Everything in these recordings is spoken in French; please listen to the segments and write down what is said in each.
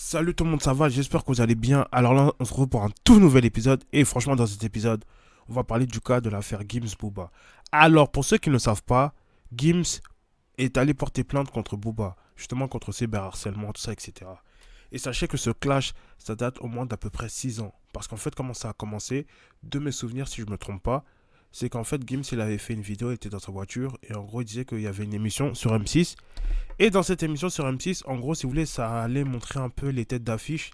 Salut tout le monde, ça va? J'espère que vous allez bien. Alors là, on se retrouve pour un tout nouvel épisode. Et franchement, dans cet épisode, on va parler du cas de l'affaire Gims Booba. Alors, pour ceux qui ne le savent pas, Gims est allé porter plainte contre Booba, justement contre cyberharcèlement, tout ça, etc. Et sachez que ce clash, ça date au moins d'à peu près 6 ans. Parce qu'en fait, comment ça a commencé, de mes souvenirs, si je ne me trompe pas, c'est qu'en fait, Gims, il avait fait une vidéo, il était dans sa voiture, et en gros, il disait qu'il y avait une émission sur M6. Et dans cette émission sur M6, en gros, si vous voulez, ça allait montrer un peu les têtes d'affiche,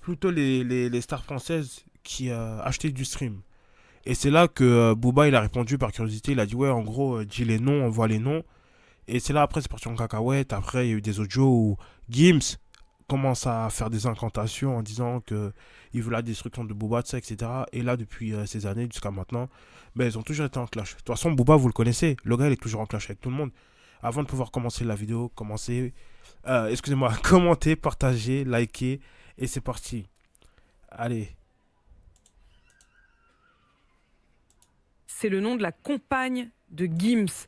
plutôt les stars françaises qui achetaient du stream. Et c'est là que Booba, il a répondu par curiosité, il a dit, ouais, en gros, dis les noms, on voit les noms. Et c'est là, après, c'est parti en cacahuète. Après, il y a eu des audios où Gims commence à faire des incantations en disant que il veut la destruction de Booba, tout ça, etc. Et là, depuis ces années jusqu'à maintenant, ben, ils ont toujours été en clash. De toute façon, Booba, vous le connaissez, le gars, il est toujours en clash avec tout le monde. Avant de pouvoir commencer la vidéo, excusez-moi, commenter, partager, liker, et c'est parti. Allez. C'est le nom de la compagne de Gims.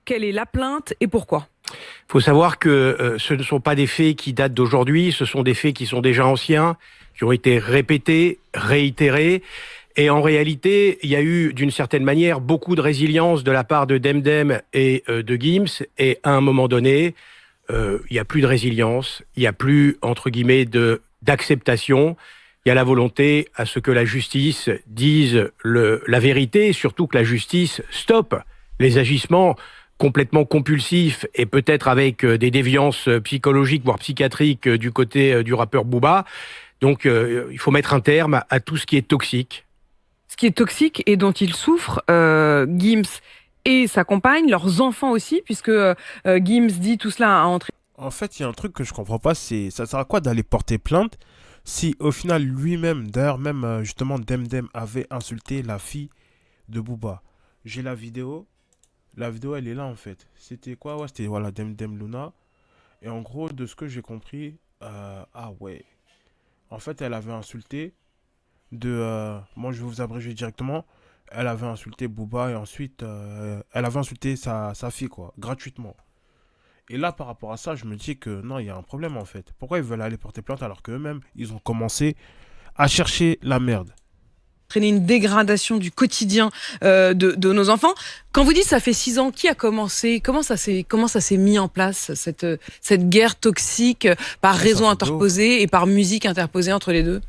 Quelle est la plainte et pourquoi? Il faut savoir que ce ne sont pas des faits qui datent d'aujourd'hui, ce sont des faits qui sont déjà anciens, qui ont été répétés, réitérés. Et en réalité, il y a eu d'une certaine manière beaucoup de résilience de la part de Demdem et de Gims. Et à un moment donné, il n'y a plus de résilience, il n'y a plus, entre guillemets, d'acceptation. Il y a la volonté à ce que la justice dise la vérité, et surtout que la justice stoppe les agissements complètement compulsifs et peut-être avec des déviances psychologiques, voire psychiatriques du côté du rappeur Booba. Donc il faut mettre un terme à tout ce qui est toxique. Ce qui est toxique et dont il souffre, Gims et sa compagne, leurs enfants aussi, puisque Gims dit tout cela a entré. En fait, il y a un truc que je comprends pas, c'est ça sert à quoi d'aller porter plainte si au final lui-même, d'ailleurs même justement Demdem avait insulté la fille de Booba. J'ai la vidéo elle est là en fait. C'était quoi? Ouais, c'était voilà Demdem Luna. Et en gros, de ce que j'ai compris, ah ouais. En fait, elle avait insulté moi, je vais vous abréger directement. Elle avait insulté Booba et ensuite, elle avait insulté sa fille, quoi, gratuitement. Et là, par rapport à ça, je me dis que non, il y a un problème en fait. Pourquoi ils veulent aller porter plainte alors qu'eux-mêmes, ils ont commencé à chercher la merde? Entraîner une dégradation du quotidien de nos enfants. Quand vous dites ça fait 6 ans, qui a commencé? Comment ça s'est mis en place, cette guerre toxique par Ouais, raison ça fait de ouf. interposée et par musique interposée entre les deux?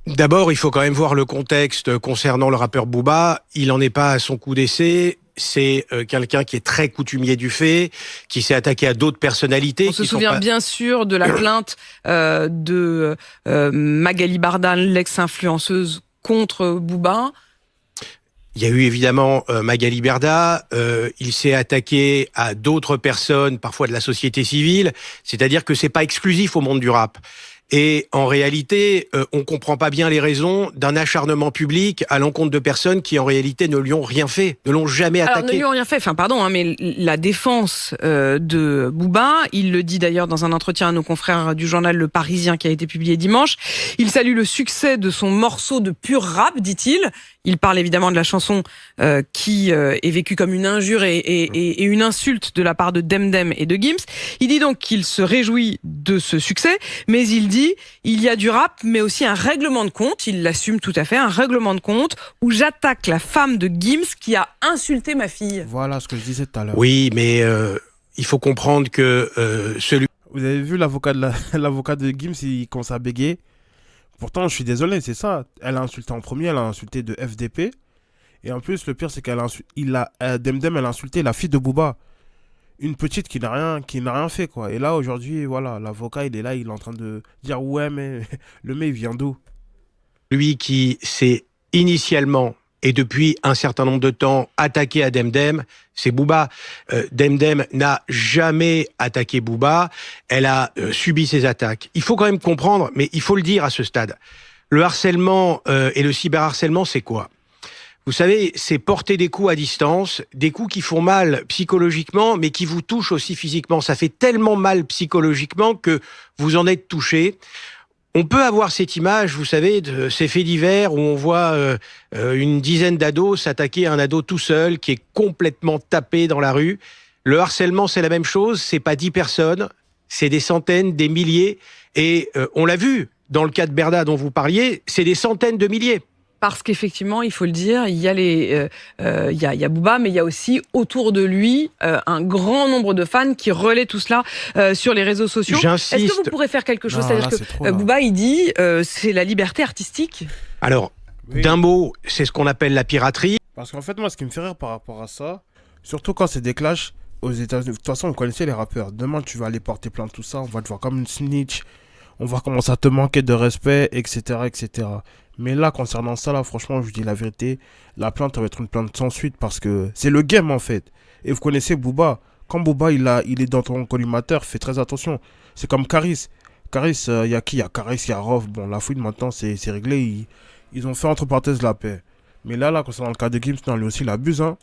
D'abord, il faut quand même voir le contexte concernant le rappeur Booba. Il n'en est pas à son coup d'essai. C'est quelqu'un qui est très coutumier du fait, qui s'est attaqué à d'autres personnalités. On se souvient bien sûr de la plainte de Magali Barda, l'ex-influenceuse, contre Booba. Il y a eu évidemment Magali Berda, il s'est attaqué à d'autres personnes, parfois de la société civile, c'est-à-dire que c'est pas exclusif au monde du rap. Et en réalité, on comprend pas bien les raisons d'un acharnement public à l'encontre de personnes qui en réalité ne lui ont rien fait, ne l'ont jamais Alors, ne attaqué. lui ont rien fait, enfin pardon, mais la défense de Booba, il le dit d'ailleurs dans un entretien à nos confrères du journal Le Parisien qui a été publié dimanche, il salue le succès de son morceau de pur rap, dit-il. Il parle évidemment de la chanson qui est vécue comme une injure et une insulte de la part de Demdem et de Gims. Il dit donc qu'il se réjouit de ce succès, mais il dit il y a du rap, mais aussi un règlement de compte, il l'assume tout à fait, un règlement de compte où j'attaque la femme de Gims qui a insulté ma fille. Voilà ce que je disais tout à l'heure. Oui, mais il faut comprendre que celui Vous avez vu l'avocat de Gims, il commence à bégayer. Pourtant, je suis désolé, c'est ça. Elle a insulté en premier, elle a insulté de FDP. Et en plus, le pire, c'est Demdem, elle a insulté la fille de Booba. Une petite qui n'a rien fait, quoi. Et là, aujourd'hui, voilà, l'avocat, il est là, il est en train de dire, ouais, mais le mec, il vient d'où? qui s'est initialement et depuis un certain nombre de temps attaqué à Demdem, c'est Booba. Demdem n'a jamais attaqué Booba, elle a subi ses attaques. Il faut quand même comprendre, mais il faut le dire à ce stade, le harcèlement et le cyberharcèlement, c'est quoi? Vous savez, c'est porter des coups à distance, des coups qui font mal psychologiquement, mais qui vous touchent aussi physiquement. Ça fait tellement mal psychologiquement que vous en êtes touché. On peut avoir cette image, vous savez, de ces faits divers où on voit une dizaine d'ados s'attaquer à un ado tout seul qui est complètement tapé dans la rue. Le harcèlement, c'est la même chose. C'est pas 10 personnes, c'est des centaines, des milliers. Et on l'a vu, dans le cas de Berda dont vous parliez, c'est des centaines de milliers. Parce qu'effectivement, il faut le dire, il y a il y a Booba, mais il y a aussi autour de lui un grand nombre de fans qui relaient tout cela sur les réseaux sociaux. J'insiste. Est-ce que vous pourrez faire quelque chose? Non, C'est-à-dire là, que c'est trop, là. Booba, il dit c'est la liberté artistique. Alors, Oui. d'un mot, c'est ce qu'on appelle la piraterie. Parce qu'en fait, moi, ce qui me fait rire par rapport à ça, surtout quand c'est des clashs aux États-Unis. De toute façon, on connaissait les rappeurs. Demain, tu vas aller porter plainte, tout ça. On va te voir comme une snitch. On va commencer à te manquer de respect, etc., etc. Mais là, concernant ça, là, franchement, je vous dis la vérité. La plainte, ça va être une plainte sans suite parce que c'est le game, en fait. Et vous connaissez Booba. Quand Booba, il est dans ton collimateur, fais très attention. C'est comme Caris. Caris, il y a qui? Il y a Caris, il y a Rof. Bon, la fouille, maintenant, c'est réglé. Ils ont fait, entre parenthèses, la paix. Mais là, concernant le cas de Gims, non, lui aussi, il abuse, hein.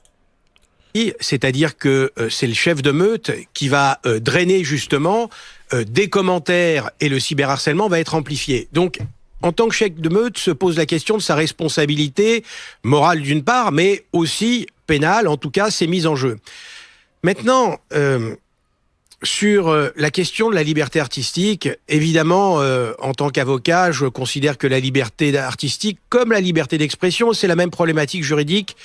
C'est-à-dire que c'est le chef de meute qui va drainer justement des commentaires et le cyberharcèlement va être amplifié. Donc, en tant que chef de meute, se pose la question de sa responsabilité morale d'une part, mais aussi pénale, en tout cas, c'est mis en jeu. Maintenant, sur la question de la liberté artistique, évidemment, en tant qu'avocat, je considère que la liberté artistique, comme la liberté d'expression, c'est la même problématique juridique,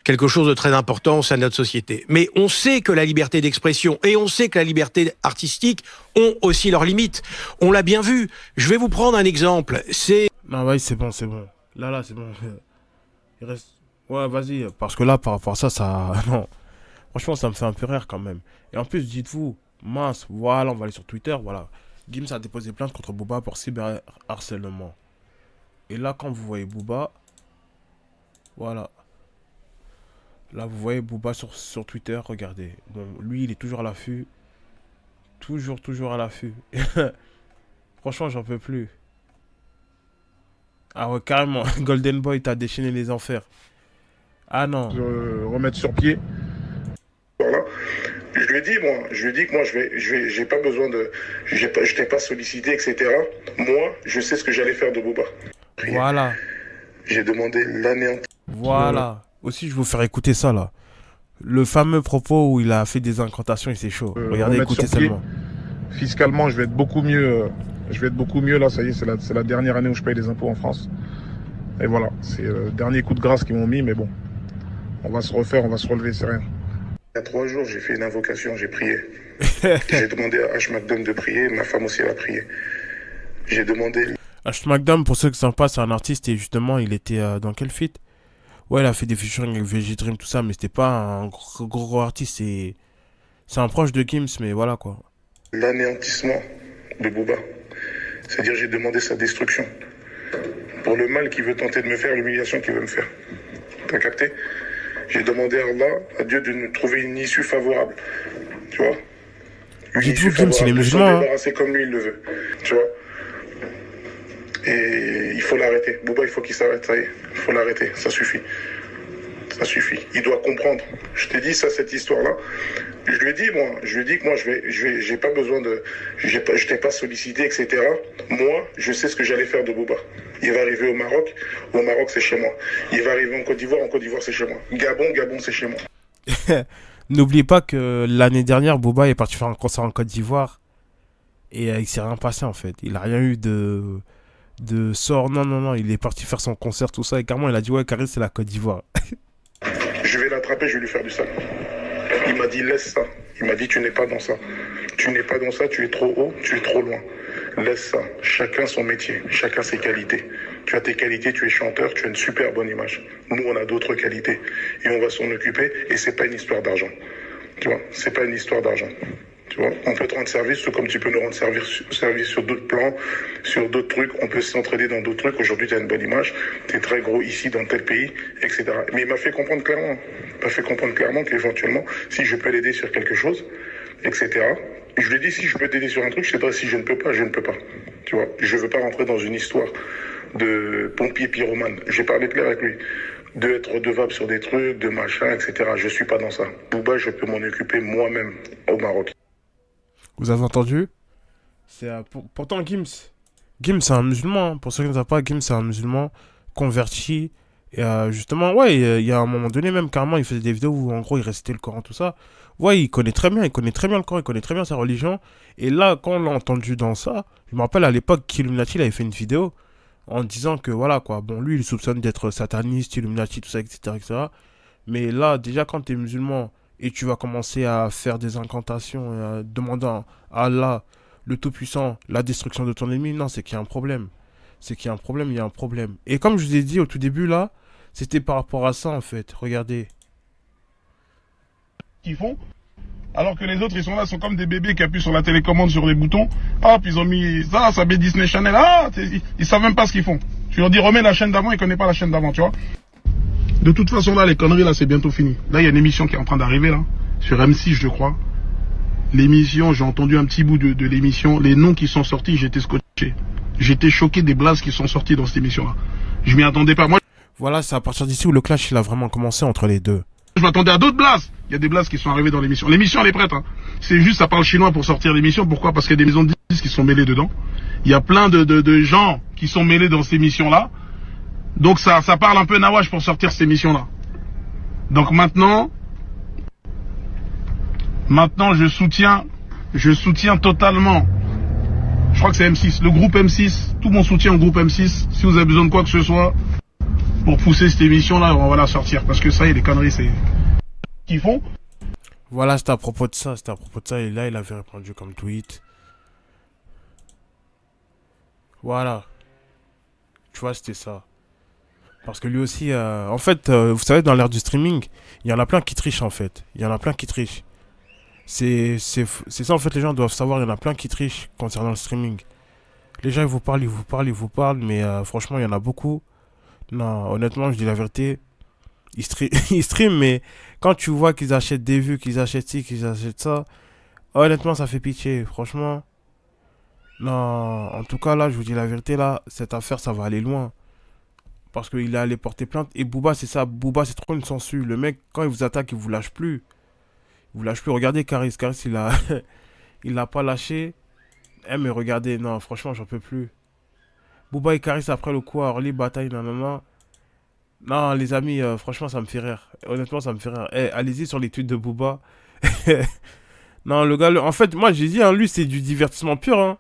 quelque chose de très important au sein de notre société. Mais on sait que la liberté d'expression et on sait que la liberté artistique ont aussi leurs limites. On l'a bien vu. Je vais vous prendre un exemple. C'est... Non, ouais, c'est bon, c'est bon. Là, c'est bon. Il reste... Ouais, vas-y. Parce que là, par rapport à ça, ça... Non. Franchement, ça me fait un peu rire quand même. Et en plus, dites-vous, mince, voilà, on va aller sur Twitter, voilà. Gims a déposé plainte contre Booba pour cyberharcèlement. Et là, quand vous voyez Booba, voilà. Là, vous voyez Booba sur Twitter, regardez. Bon, lui, il est toujours à l'affût. Toujours à l'affût. Franchement, j'en peux plus. Ah ouais, carrément. Golden Boy, t'as déchaîné les enfers. Ah non. Remettre sur pied. Voilà. Je lui ai dit, que moi, j'ai pas besoin de, je t'ai pas sollicité, etc. Moi, je sais ce que j'allais faire de Booba. Voilà. J'ai demandé l'anéantissement. Voilà. Aussi, je vais vous faire écouter ça, là. Le fameux propos où il a fait des incantations et c'est chaud. Regardez, remettre écoutez sur pied. seulement. Fiscalement, je vais être beaucoup mieux. Là, ça y est, c'est la dernière année où je paye les impôts en France. Et voilà, c'est le dernier coup de grâce qu'ils m'ont mis, mais bon. On va se refaire, on va se relever, c'est rien. Il y a 3 jours, j'ai fait une invocation, j'ai prié. J'ai demandé à H. McDum de prier, ma femme aussi a prié. J'ai demandé... H. McDam, pour ceux qui ne savent pas, c'est un artiste et justement, il était dans quel feat? Ouais, il a fait des featuring avec VG Dream, tout ça, mais c'était pas un gros artiste. C'est un proche de Gims, mais voilà quoi. l'anéantissement de Booba. C'est-à-dire, j'ai demandé sa destruction. Pour le mal qu'il veut tenter de me faire, l'humiliation qu'il veut me faire. T'as capté? J'ai demandé à Allah, à Dieu, de nous trouver une issue favorable. Tu vois? Dites-vous, Gims, il est musulman, hein. Débarrasser comme lui, il le veut. Tu vois? Et il faut l'arrêter. Booba, il faut qu'il s'arrête, ça y est. Il faut l'arrêter, ça suffit. Ça suffit. Il doit comprendre. Je t'ai dit ça, cette histoire-là. Je lui ai dit que moi, j'ai pas besoin de, je t'ai pas sollicité, etc. Moi, je sais ce que j'allais faire de Booba. Il va arriver au Maroc, c'est chez moi. Il va arriver en Côte d'Ivoire, c'est chez moi. Gabon, c'est chez moi. N'oubliez pas que l'année dernière, Booba est parti faire un concert en Côte d'Ivoire et il s'est rien passé en fait. Il a rien eu de sort. Non, il est parti faire son concert, tout ça, et carrément il a dit ouais, Caris, c'est la Côte d'Ivoire. Je vais l'attraper, je vais lui faire du sale. Il m'a dit laisse ça. Il m'a dit tu n'es pas dans ça. Tu n'es pas dans ça, tu es trop haut, tu es trop loin. Laisse ça. Chacun son métier, chacun ses qualités. Tu as tes qualités, tu es chanteur, tu as une super bonne image. Nous, on a d'autres qualités et on va s'en occuper. Et c'est pas une histoire d'argent. Tu vois, c'est pas une histoire d'argent. Tu vois, on peut te rendre service, tout comme tu peux nous rendre service sur d'autres plans, sur d'autres trucs. On peut s'entraider dans d'autres trucs. Aujourd'hui, tu as une bonne image. Tu es très gros ici, dans tel pays, etc. Mais il m'a fait comprendre clairement qu'éventuellement, si je peux l'aider sur quelque chose, etc. Et je lui ai dit, si je peux t'aider sur un truc, je sais pas, si je ne peux pas, je ne peux pas. Tu vois, je veux pas rentrer dans une histoire de pompier pyromane. J'ai parlé clair avec lui. De être redevable sur des trucs, de machin, etc. Je suis pas dans ça. Booba, je peux m'en occuper moi-même au Maroc. Vous avez entendu? C'est pourtant Gims, c'est un musulman, hein. Pour ceux qui ne savent pas, Gims c'est un musulman converti. Et justement, ouais, il y a un moment donné même carrément, il faisait des vidéos où en gros il récitait le Coran, tout ça. Ouais, il connaît très bien le Coran, il connaît très bien sa religion. Et là, quand on l'a entendu dans ça, je me rappelle à l'époque qu'Illuminati il avait fait une vidéo en disant que voilà quoi, bon, lui il soupçonne d'être sataniste, Illuminati, tout ça, etc., etc. Mais là, déjà, quand tu es musulman et tu vas commencer à faire des incantations, demandant à Allah, le Tout-Puissant, la destruction de ton ennemi, non, c'est qu'il y a un problème. C'est qu'il y a un problème, il y a un problème. Et comme je vous ai dit au tout début, là, c'était par rapport à ça, en fait. Regardez. Qu'ils font. Alors que les autres, ils sont là, sont comme des bébés qui appuient sur la télécommande sur les boutons. Hop, ils ont mis ça met Disney Channel. Ah, ils savent même pas ce qu'ils font. Tu leur dis remets la chaîne d'avant, ils connaissent pas la chaîne d'avant, tu vois. De toute façon, là, les conneries, là, c'est bientôt fini. Là, il y a une émission qui est en train d'arriver, là, sur M6, je crois. L'émission, j'ai entendu un petit bout de l'émission. Les noms qui sont sortis, j'étais scotché. J'étais choqué des blagues qui sont sorties dans cette émission-là. Je m'y attendais pas. Moi, Voilà, c'est à partir d'ici où le clash, il a vraiment commencé entre les deux. je m'attendais à d'autres blagues. Il y a des blagues qui sont arrivées dans l'émission. L'émission, elle est prête. Hein. C'est juste, ça parle chinois pour sortir l'émission. Pourquoi? Parce qu'il y a des maisons de disques qui sont mêlées dedans. Il y a plein de gens qui sont mêlés dans ces émissions-là. Donc ça parle un peu nawash pour sortir ces émissions-là. Donc maintenant, je soutiens totalement. Je crois que c'est M6, le groupe M6, tout mon soutien au groupe M6. Si vous avez besoin de quoi que ce soit pour pousser cette émission-là, on va la sortir. Parce que ça y est, les conneries, c'est... qu'ils font. Voilà, c'était à propos de ça, Et là, il avait répondu comme tweet. Voilà. Tu vois, c'était ça. Parce que lui aussi, en fait, vous savez, dans l'ère du streaming, il y en a plein qui trichent, en fait. Il y en a plein qui trichent. C'est ça, en fait, les gens doivent savoir, il y en a plein qui trichent concernant le streaming. Les gens, ils vous parlent, mais franchement, il y en a beaucoup. Non, honnêtement, je dis la vérité. Ils streament, mais quand tu vois qu'ils achètent des vues, qu'ils achètent ci, qu'ils achètent ça, honnêtement, ça fait pitié. Franchement, non. En tout cas, là, je vous dis la vérité, là, cette affaire, ça va aller loin. Parce qu'il est allé porter plainte. Et Booba, c'est ça. Booba, c'est trop une censure. Le mec, quand il vous attaque, il vous lâche plus. Il vous lâche plus. Regardez Caris. Caris, il a... il l'a pas lâché. Eh, mais regardez, non, franchement, j'en peux plus. Booba et Caris après le coup à Orly, bataille, non, non, non. Non, les amis, franchement, ça me fait rire. Honnêtement, ça me fait rire. Eh, allez-y sur les tweets de Booba. Non, le gars, en fait, moi, j'ai dit, hein, lui, c'est du divertissement pur. Hein.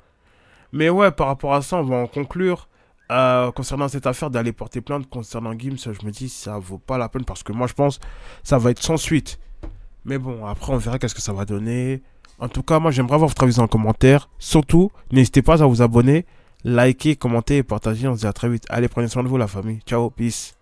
Mais ouais, par rapport à ça, on va en conclure. Concernant cette affaire d'aller porter plainte concernant Gims, je me dis, ça vaut pas la peine parce que moi, je pense, ça va être sans suite. Mais bon, après, on verra qu'est-ce que ça va donner. En tout cas, moi, j'aimerais avoir votre avis en commentaire. Surtout, n'hésitez pas à vous abonner, liker, commenter et partager. On se dit à très vite. Allez, prenez soin de vous, la famille. Ciao, peace.